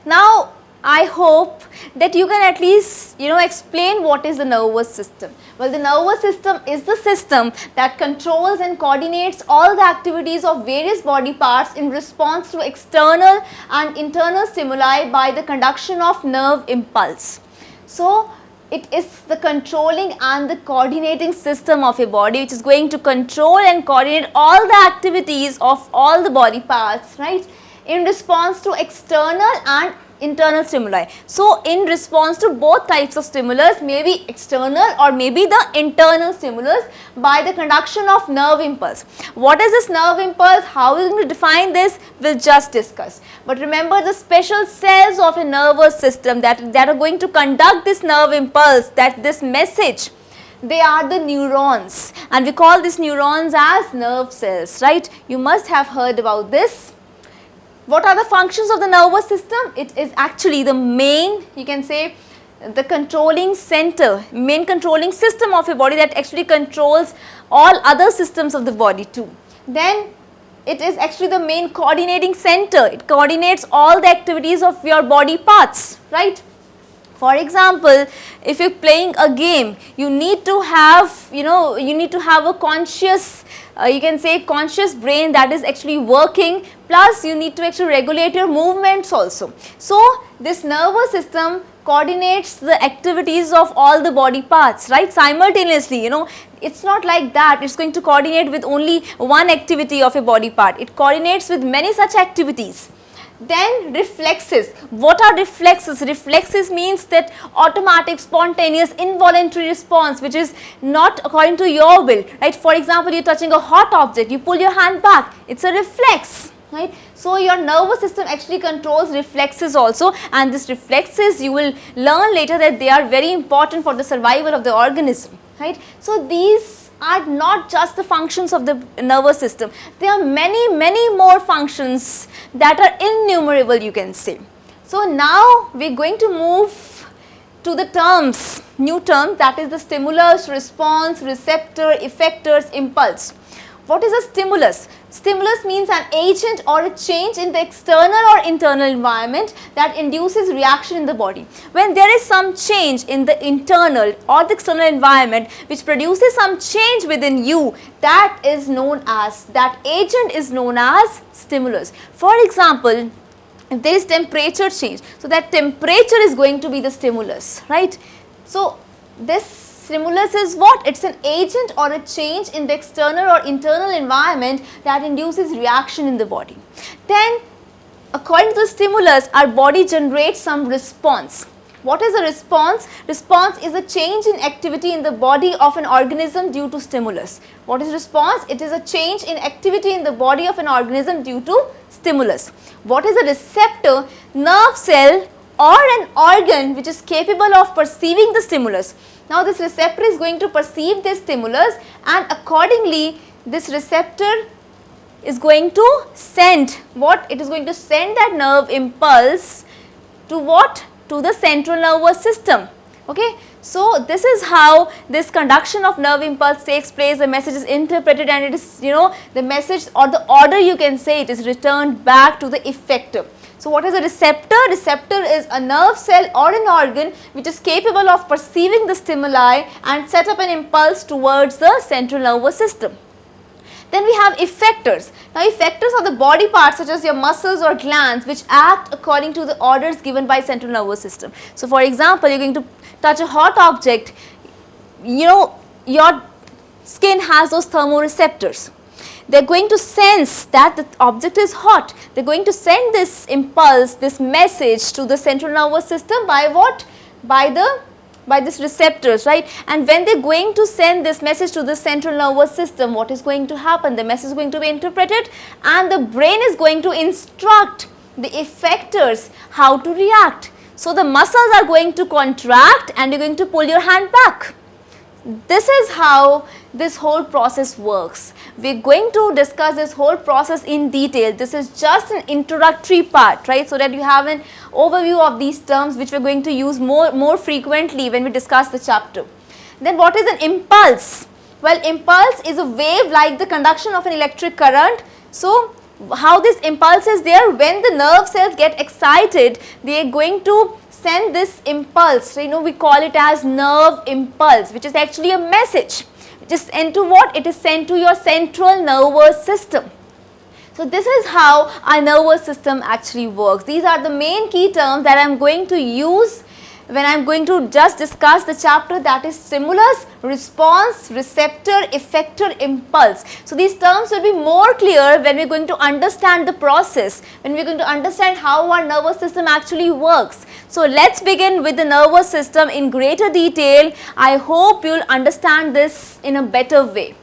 Now, I hope that you can at least explain what is the nervous system. Well, the nervous system is the system that controls and coordinates all the activities of various body parts in response to external and internal stimuli by the conduction of nerve impulse. So, it is the controlling and the coordinating system of a body which is going to control and coordinate all the activities of all the body parts, right, in response to external and internal stimuli. So, in response to both types of stimulus, maybe external or maybe the internal stimulus by the conduction of nerve impulse. What is this nerve impulse? How are we going to define this? We will just discuss. But remember, the special cells of a nervous system that are going to conduct this nerve impulse, this message, they are the neurons, and we call these neurons as nerve cells, right? You must have heard about this. What are the functions of the nervous system? It is actually the main, you can say, the controlling center, main controlling system of a body that actually controls all other systems of the body too. Then it is actually the main coordinating center. It coordinates all the activities of your body parts, right? For example, if you're playing a game, you need to have, you need to have a conscious, you can say conscious brain that is actually working, plus you need to actually regulate your movements also. So, this nervous system coordinates the activities of all the body parts, right, simultaneously. It's not like that it's going to coordinate with only one activity of a body part. It coordinates with many such activities. Then reflexes. What are reflexes? Reflexes means that automatic, spontaneous, involuntary response which is not according to your will, right? For example, you are touching a hot object, you pull your hand back, it's a reflex, right? So, your nervous system actually controls reflexes also, and these reflexes you will learn later that they are very important for the survival of the organism, right? So, these are not just the functions of the nervous system. There are many more functions that are innumerable, you can say. So, now we are going to move to the terms, new term, that is the stimulus, response, receptor, effectors, impulse. What is a stimulus? Stimulus means an agent or a change in the external or internal environment that induces reaction in the body. When there is some change in the internal or the external environment which produces some change within you, that is known as, that agent is known as stimulus. For example, if there is temperature change, so that temperature is going to be the stimulus, right? So, this stimulus is what? It's an agent or a change in the external or internal environment that induces reaction in the body. Then, according to the stimulus, our body generates some response. What is a response? Response is a change in activity in the body of an organism due to stimulus. What is response? It is a change in activity in the body of an organism due to stimulus. What is a receptor? Nerve cell or an organ which is capable of perceiving the stimulus. Now, this receptor is going to perceive this stimulus, and accordingly this receptor is going to send what? It is going to send that nerve impulse to what? To the central nervous system. Okay. So, this is how this conduction of nerve impulse takes place. The message is interpreted and it is, the message or the order, you can say, it is returned back to the effector. So, what is a receptor? Receptor is a nerve cell or an organ which is capable of perceiving the stimuli and set up an impulse towards the central nervous system. Then we have effectors. Now, effectors are the body parts such as your muscles or glands which act according to the orders given by central nervous system. So, for example, you are going to touch a hot object, your skin has those thermoreceptors. They are going to sense that the object is hot. They are going to send this impulse, this message to the central nervous system by what? By this receptors, right? And when they are going to send this message to the central nervous system, what is going to happen? The message is going to be interpreted and the brain is going to instruct the effectors how to react. So, the muscles are going to contract and you are going to pull your hand back. This is how this whole process works. We are going to discuss this whole process in detail. This is just an introductory part, right, so that you have an overview of these terms which we are going to use more frequently when we discuss the chapter. Then what is an impulse? Well, impulse is a wave like the conduction of an electric current. So, how this impulse is there, when the nerve cells get excited, they are going to send this impulse. So, we call it as nerve impulse, which is actually a message, which is sent to what? It is sent to your central nervous system. So, this is how our nervous system actually works. These are the main key terms that I am going to use when I am going to just discuss the chapter, that is stimulus, response, receptor, effector, impulse. So, these terms will be more clear when we are going to understand the process, when we are going to understand how our nervous system actually works. So, let us begin with the nervous system in greater detail. I hope you will understand this in a better way.